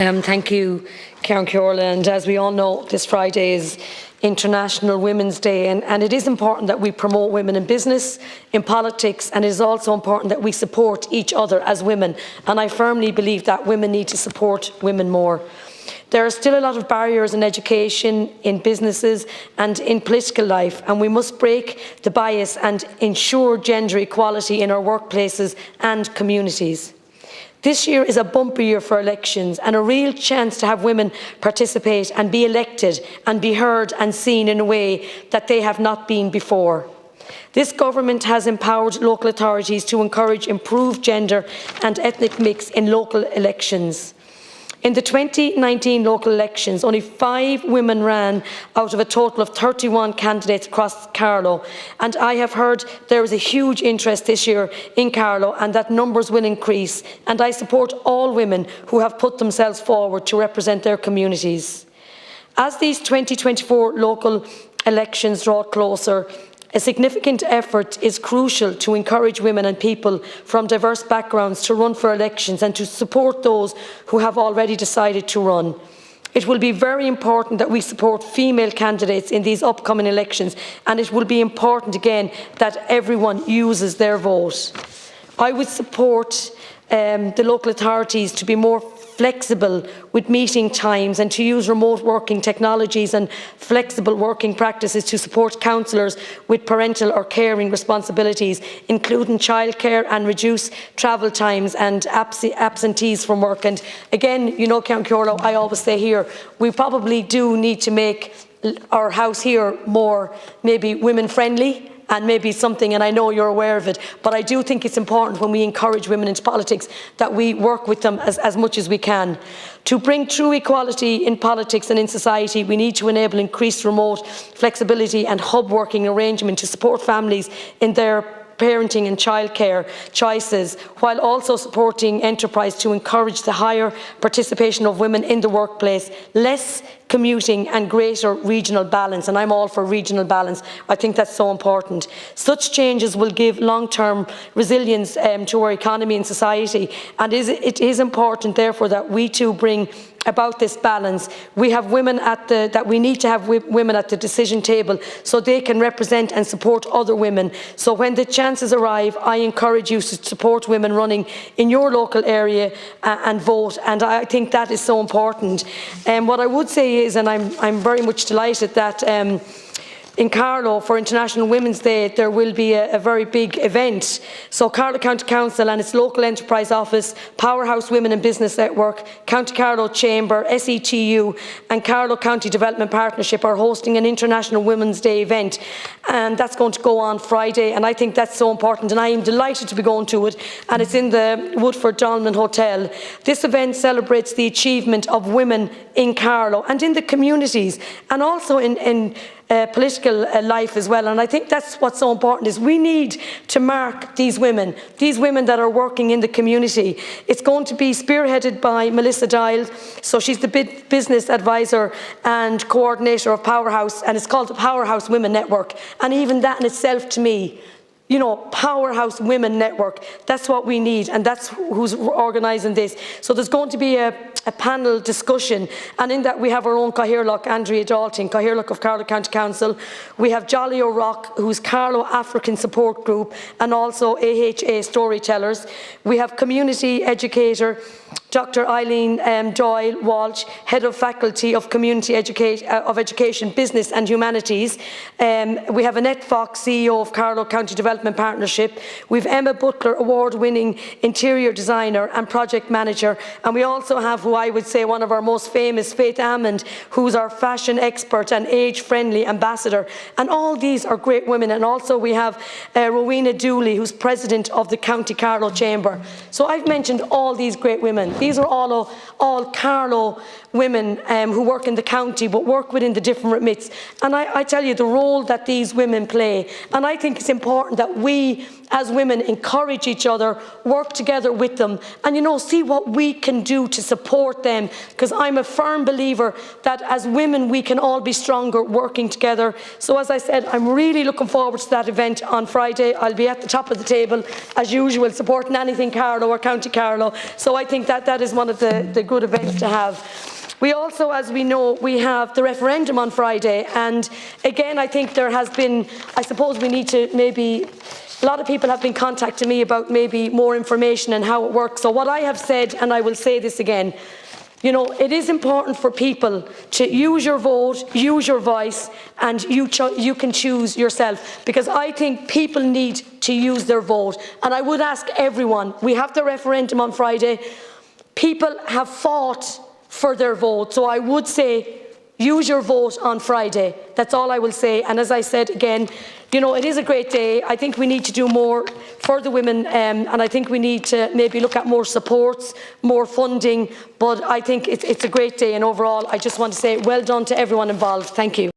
Thank you, Karen Ceorla. And as we all know, this Friday is International Women's Day, and it is important that we promote women in business, in politics, and it is also important that we support each other as women. And I firmly believe that women need to support women more. There are still a lot of barriers in education, in businesses and in political life, and we must break the bias and ensure gender equality in our workplaces and communities. This year is a bumper year for elections and a real chance to have women participate and be elected and be heard and seen in a way that they have not been before. This government has empowered local authorities to encourage improved gender and ethnic mix in local elections. In the 2019 local elections, only 5 women ran out of a total of 31 candidates across Carlow, and I have heard there is a huge interest this year in Carlow and that numbers will increase, and I support all women who have put themselves forward to represent their communities. As these 2024 local elections draw closer, a significant effort is crucial to encourage women and people from diverse backgrounds to run for elections and to support those who have already decided to run. It will be very important that we support female candidates in these upcoming elections, and it will be important again that everyone uses their vote. I would support the local authorities to be more flexible with meeting times and to use remote working technologies and flexible working practices to support councillors with parental or caring responsibilities, including childcare, and reduce travel times and absentees from work. And again, you know, Count Ceorla, I always say here, we probably do need to make our house here more maybe women friendly, and maybe something, and I know you're aware of it, but I do think it's important when we encourage women into politics that we work with them as much as we can. To bring true equality in politics and in society, we need to enable increased remote flexibility and hub working arrangement to support families in their parenting and childcare choices, while also supporting enterprise to encourage the higher participation of women in the workplace, less commuting and greater regional balance. And I'm all for regional balance. I think that's so important. Such changes will give long-term resilience to our economy and society, and it is important therefore that we too bring about this balance. We have women that we need to have women at the decision table so they can represent and support other women. So when the chances arrive, I encourage you to support women running in your local area and vote, and I think that is so important. What I would say is, and I'm very much delighted that in Carlow for International Women's Day there will be a very big event. So Carlow County Council and its local enterprise office, Powerhouse Women in Business Network, County Carlow Chamber, SETU and Carlow County Development Partnership are hosting an International Women's Day event, and that's going to go on Friday, and I think that's so important, and I am delighted to be going to it, and it's in the Woodford Dolman Hotel. This event celebrates the achievement of women in Carlow and in the communities, and also in political life as well, and I think that's what's so important, is we need to mark these women that are working in the community. It's going to be spearheaded by Melissa Dial, so she's the business advisor and coordinator of Powerhouse, and it's called the Powerhouse Women Network, and even that in itself to me, you know, Powerhouse Women Network, that's what we need, and that's who's organising this. So there's going to be a panel discussion, and in that we have our own Cathaoirleach, Andrea Dalton, Cathaoirleach of Carlow County Council. We have Jolly O'Rourke, who's Carlow African Support Group, and also AHA Storytellers. We have community educator Dr. Eileen Doyle Walsh, Head of Faculty of Community Education, Business and Humanities. We have Annette Fox, CEO of Carlow County Development Partnership. We have Emma Butler, award-winning interior designer and project manager. And we also have, who I would say one of our most famous, Faith Ammond, who's our fashion expert and age-friendly ambassador. And all these are great women. And also we have Rowena Dooley, who's President of the County Carlow Chamber. So I've mentioned all these great women. These are all Carlow women who work in the county but work within the different remits. And I tell you the role that these women play. And I think it's important that we as women, encourage each other, work together with them, and, you know, see what we can do to support them, because I'm a firm believer that as women we can all be stronger working together. So as I said, I'm really looking forward to that event on Friday. I'll be at the top of the table as usual, supporting anything Carlow or County Carlow. So I think that that is one of the good events to have. We also, as we know, we have the referendum on Friday, and again I think there has been, I suppose we need to maybe, a lot of people have been contacting me about maybe more information and how it works. So what I have said, and I will say this again, you know, it is important for people to use your vote, use your voice, and you can choose yourself, because I think people need to use their vote. And I would ask everyone, we have the referendum on Friday, people have fought for their vote, so I would say use your vote on Friday. That's all I will say. And as I said again, you know, it is a great day. I think we need to do more for the women, and I think we need to maybe look at more supports, more funding, but I think it's a great day, and overall I just want to say well done to everyone involved. Thank you.